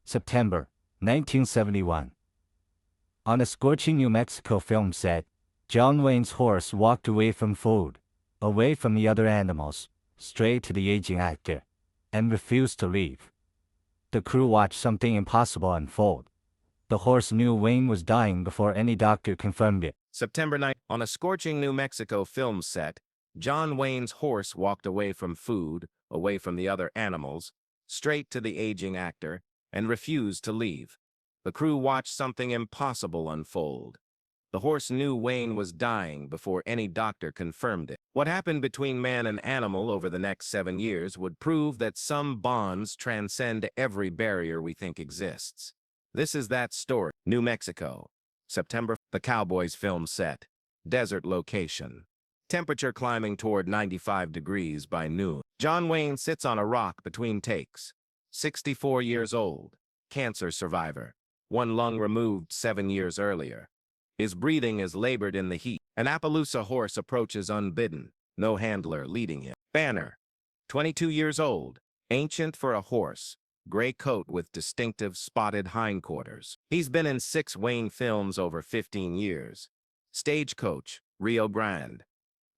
September 1971. On a scorching New Mexico film set, John Wayne's horse walked away from food, away from the other animals, straight to the aging actor, and refused to leave. The crew watched something impossible unfold. The horse knew Wayne was dying before any doctor confirmed it. September 9th. On a scorching New Mexico film set, John Wayne's horse walked away from food, away from the other animals, straight to the aging actor, and refused to leave. The crew watched something impossible unfold. The horse knew Wayne was dying before any doctor confirmed it. What happened between man and animal over the next 7 years would prove that some bonds transcend every barrier we think exists. This is that story. New Mexico. September. The Cowboys film set. Desert location. Temperature climbing toward 95 degrees by noon. John Wayne sits on a rock between takes. 64 years old. Cancer survivor. One lung removed 7 years earlier. His breathing is labored in the heat. An Appaloosa horse approaches unbidden, no handler leading him. Banner. 22 years old. Ancient for a horse. Gray coat with distinctive spotted hindquarters. He's been in 6 Wayne films over 15 years. Stagecoach, Rio Grande.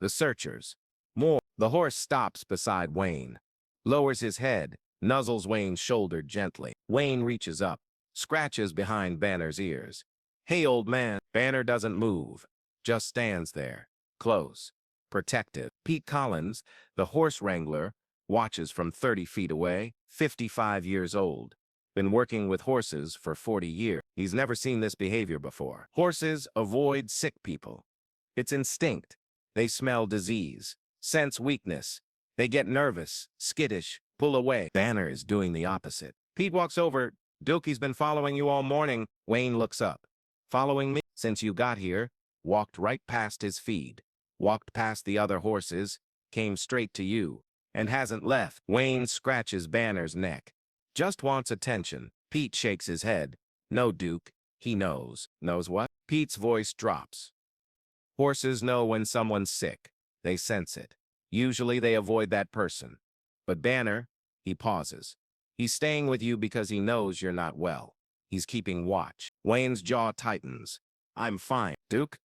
The Searchers. More. The horse stops beside Wayne. Lowers his head, nuzzles Wayne's shoulder gently. Wayne reaches up, scratches behind Banner's ears. Hey, old man. Banner doesn't move, just stands there, close, protective. Pete Collins, the horse wrangler, watches from 30 feet away, 55 years old. Been working with horses for 40 years. He's never seen this behavior before. Horses avoid sick people. It's instinct. They smell disease, sense weakness. They get nervous, skittish, pull away. Banner is doing the opposite. Pete walks over. Dukey's been following you all morning. Wayne looks up. Following me? Since you got here. Walked right past his feed. Walked past the other horses. Came straight to you. And hasn't left. Wayne scratches Banner's neck. Just wants attention. Pete shakes his head. No, Duke. He knows. Knows what? Pete's voice drops. Horses know when someone's sick. They sense it. Usually they avoid that person. But Banner, he pauses. He's staying with you because he knows you're not well. He's keeping watch. Wayne's jaw tightens. I'm fine. Duke?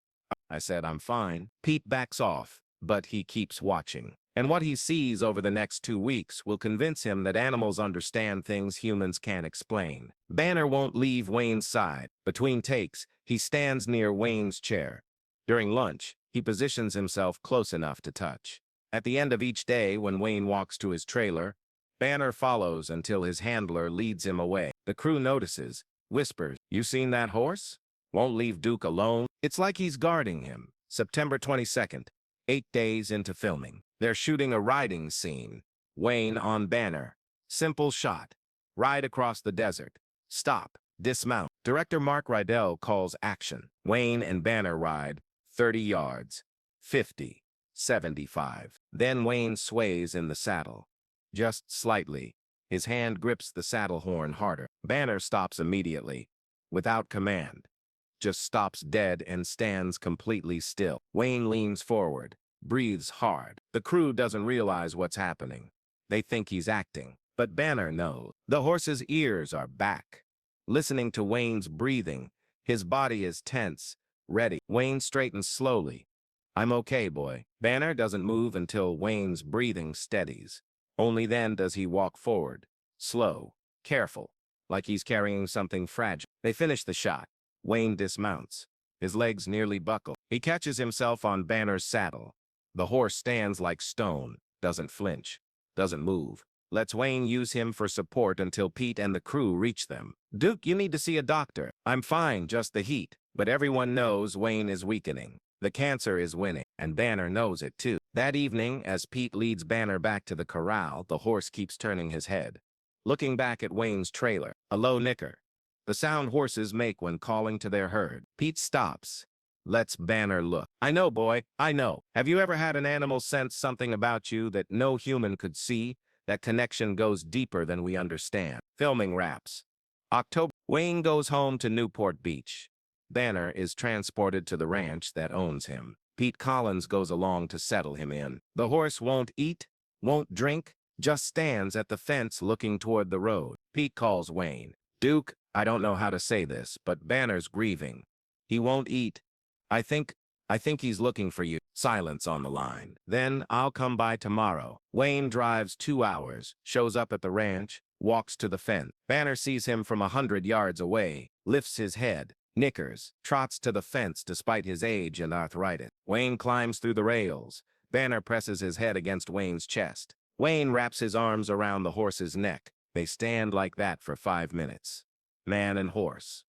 I said I'm fine. Pete backs off, but he keeps watching. And what he sees over the next 2 weeks will convince him that animals understand things humans can't explain. Banner won't leave Wayne's side. Between takes, he stands near Wayne's chair. During lunch, he positions himself close enough to touch. At the end of each day, when Wayne walks to his trailer, Banner follows until his handler leads him away. The crew notices, whispers, "You seen that horse? Won't leave Duke alone." It's like he's guarding him. September 22nd, 8 days into filming. They're shooting a riding scene. Wayne on Banner. Simple shot. Ride across the desert. Stop. Dismount. Director Mark Rydell calls action. Wayne and Banner ride 30 yards. 50. 75. Then Wayne sways in the saddle. Just slightly. His hand grips the saddle horn harder. Banner stops immediately, without command. Just stops dead and stands completely still. Wayne leans forward, breathes hard. The crew doesn't realize what's happening. They think he's acting, but Banner knows. The horse's ears are back. Listening to Wayne's breathing, his body is tense, ready. Wayne straightens slowly. I'm okay, boy. Banner doesn't move until Wayne's breathing steadies. Only then does he walk forward, slow, careful, like he's carrying something fragile. They finish the shot. Wayne dismounts. His legs nearly buckle. He catches himself on Banner's saddle. The horse stands like stone, doesn't flinch, doesn't move. Lets Wayne use him for support until Pete and the crew reach them. Duke, you need to see a doctor. I'm fine, just the heat. But everyone knows Wayne is weakening. The cancer is winning, and Banner knows it too. That evening, as Pete leads Banner back to the corral, the horse keeps turning his head, looking back at Wayne's trailer, a low nicker. The sound horses make when calling to their herd. Pete stops, lets Banner look. I know, boy, I know. Have you ever had an animal sense something about you that no human could see? That connection goes deeper than we understand. Filming wraps. October. Wayne goes home to Newport Beach. Banner is transported to the ranch that owns him. Pete Collins goes along to settle him in. The horse won't eat, won't drink, just stands at the fence looking toward the road. Pete calls Wayne. Duke, I don't know how to say this, but Banner's grieving. He won't eat. I think, I think he's looking for you. Silence on the line. Then I'll come by tomorrow. Wayne drives 2 hours, shows up at the ranch, walks to the fence. Banner sees him from 100 yards away, lifts his head, nickers, trots to the fence despite his age and arthritis. Wayne climbs through the rails. Banner presses his head against Wayne's chest. Wayne wraps his arms around the horse's neck. They stand like that for 5 minutes. Man and horse.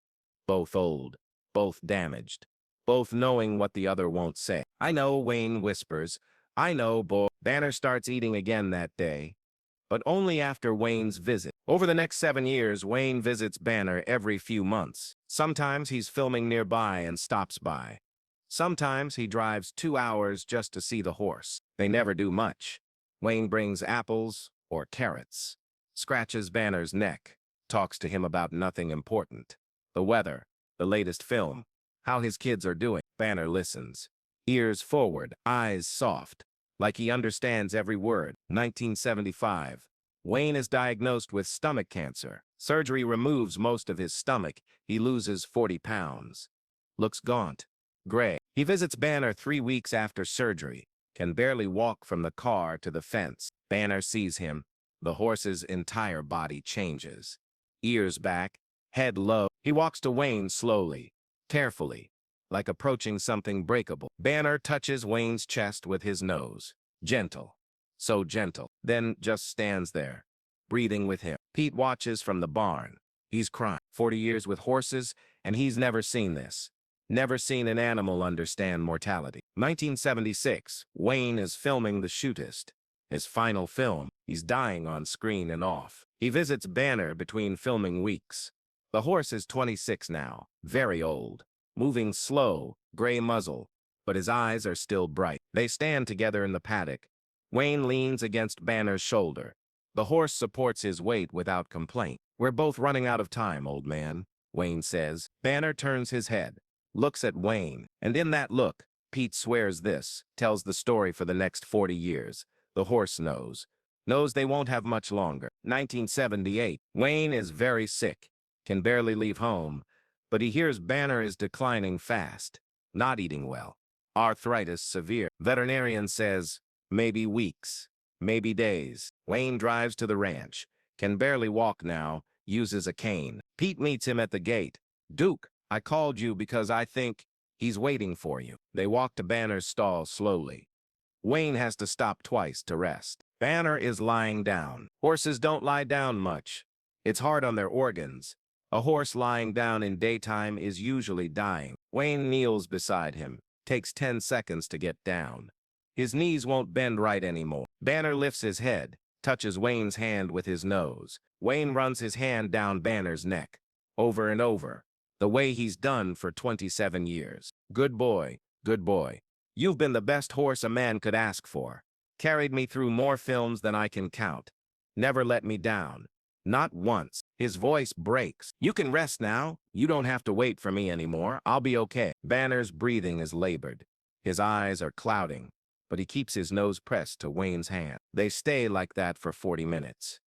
Both old, both damaged, both knowing what the other won't say. I know, Wayne whispers. I know, boy. Banner starts eating again that day, but only after Wayne's visit. Over the next 7 years, Wayne visits Banner every few months. Sometimes he's filming nearby and stops by. Sometimes he drives 2 hours just to see the horse. They never do much. Wayne brings apples or carrots, scratches Banner's neck, talks to him about nothing important. The weather, the latest film, how his kids are doing. Banner listens, ears forward, eyes soft, like he understands every word. 1975. Wayne is diagnosed with stomach cancer. Surgery removes most of his stomach. He loses 40 pounds. Looks gaunt, gray. He visits Banner 3 weeks after surgery, can barely walk from the car to the fence. Banner sees him. The horse's entire body changes. Ears back, head low. He walks to Wayne slowly, carefully, like approaching something breakable. Banner touches Wayne's chest with his nose. Gentle, so gentle. Then just stands there, breathing with him. Pete watches from the barn. He's crying. 40 years with horses, and he's never seen this. Never seen an animal understand mortality. 1976. Wayne is filming The Shootist, his final film. He's dying on screen and off. He visits Banner between filming weeks. The horse is 26 now, very old, moving slow, gray muzzle, but his eyes are still bright. They stand together in the paddock. Wayne leans against Banner's shoulder. The horse supports his weight without complaint. We're both running out of time, old man, Wayne says. Banner turns his head, looks at Wayne, and in that look, Pete swears this, tells the story for the next 40 years. The horse knows they won't have much longer. 1978. Wayne is very sick, can barely leave home, but he hears Banner is declining fast, not eating well. Arthritis severe. Veterinarian says, maybe weeks, maybe days. Wayne drives to the ranch, can barely walk now, uses a cane. Pete meets him at the gate. Duke, I called you because I think he's waiting for you. They walk to Banner's stall slowly. Wayne has to stop twice to rest. Banner is lying down. Horses don't lie down much. It's hard on their organs. A horse lying down in daytime is usually dying. Wayne kneels beside him, takes 10 seconds to get down. His knees won't bend right anymore. Banner lifts his head, touches Wayne's hand with his nose. Wayne runs his hand down Banner's neck, over and over, the way he's done for 27 years. Good boy, good boy. You've been the best horse a man could ask for. Carried me through more films than I can count. Never let me down. Not once. His voice breaks. You can rest now. You don't have to wait for me anymore. I'll be okay. Banner's breathing is labored. His eyes are clouding, but he keeps his nose pressed to Wayne's hand. They stay like that for 40 minutes.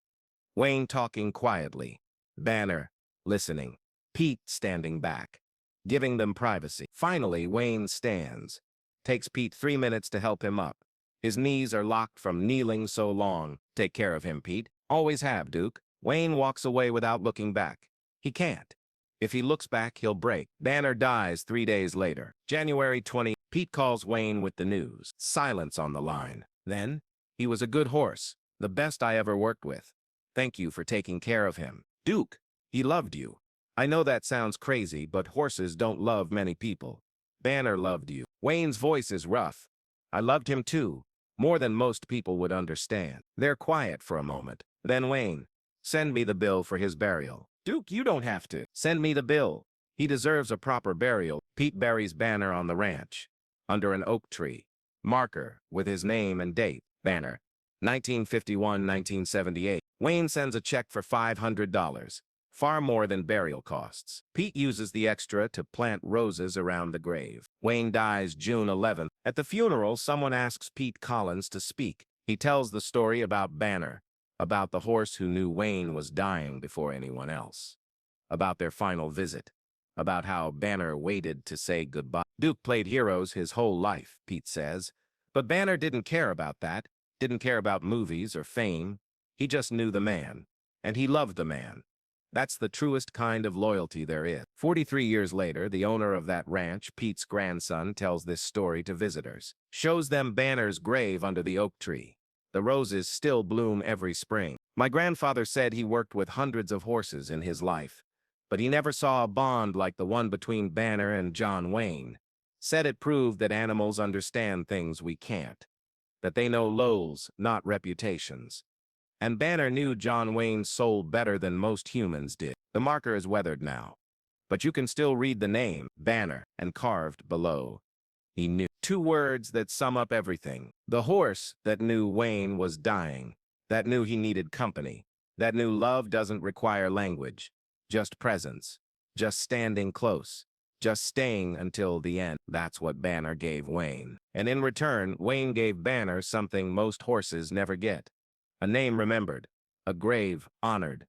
Wayne talking quietly. Banner listening. Pete standing back, giving them privacy. Finally, Wayne stands. Takes Pete 3 minutes to help him up. His knees are locked from kneeling so long. Take care of him, Pete. Always have, Duke. Wayne walks away without looking back. He can't. If he looks back, he'll break. Banner dies 3 days later. January 20. Pete calls Wayne with the news. Silence on the line. Then, he was a good horse, the best I ever worked with. Thank you for taking care of him. Duke, he loved you. I know that sounds crazy, but horses don't love many people. Banner loved you. Wayne's voice is rough. I loved him too, more than most people would understand. They're quiet for a moment. Then Wayne, send me the bill for his burial. Duke, you don't have to. Send me the bill. He deserves a proper burial. Pete buries Banner on the ranch, under an oak tree. Marker, with his name and date. Banner, 1951-1978. Wayne sends a check for $500. Far more than burial costs. Pete uses the extra to plant roses around the grave. Wayne dies June 11th. At the funeral, someone asks Pete Collins to speak. He tells the story about Banner, about the horse who knew Wayne was dying before anyone else. about their final visit, about how Banner waited to say goodbye. Duke played heroes his whole life, Pete says, but Banner didn't care about that, didn't care about movies or fame. He just knew the man, and he loved the man. That's the truest kind of loyalty there is. 43 years later, the owner of that ranch, Pete's grandson, tells this story to visitors. Shows them Banner's grave under the oak tree. The roses still bloom every spring. My grandfather said he worked with hundreds of horses in his life, but he never saw a bond like the one between Banner and John Wayne. Said it proved that animals understand things we can't, that they know lows, not reputations. And Banner knew John Wayne's soul better than most humans did. The marker is weathered now, but you can still read the name, Banner, and carved below. He knew. 2 words that sum up everything. The horse that knew Wayne was dying, that knew he needed company, that knew love doesn't require language, just presence, just standing close, just staying until the end. That's what Banner gave Wayne. And in return, Wayne gave Banner something most horses never get. A name remembered, a grave honored,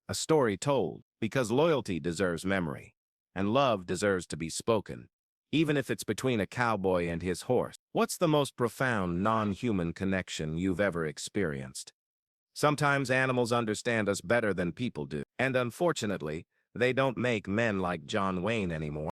a story told, because loyalty deserves memory, and love deserves to be spoken, even if it's between a cowboy and his horse. What's the most profound non-human connection you've ever experienced? Sometimes animals understand us better than people do, and unfortunately, they don't make men like John Wayne anymore.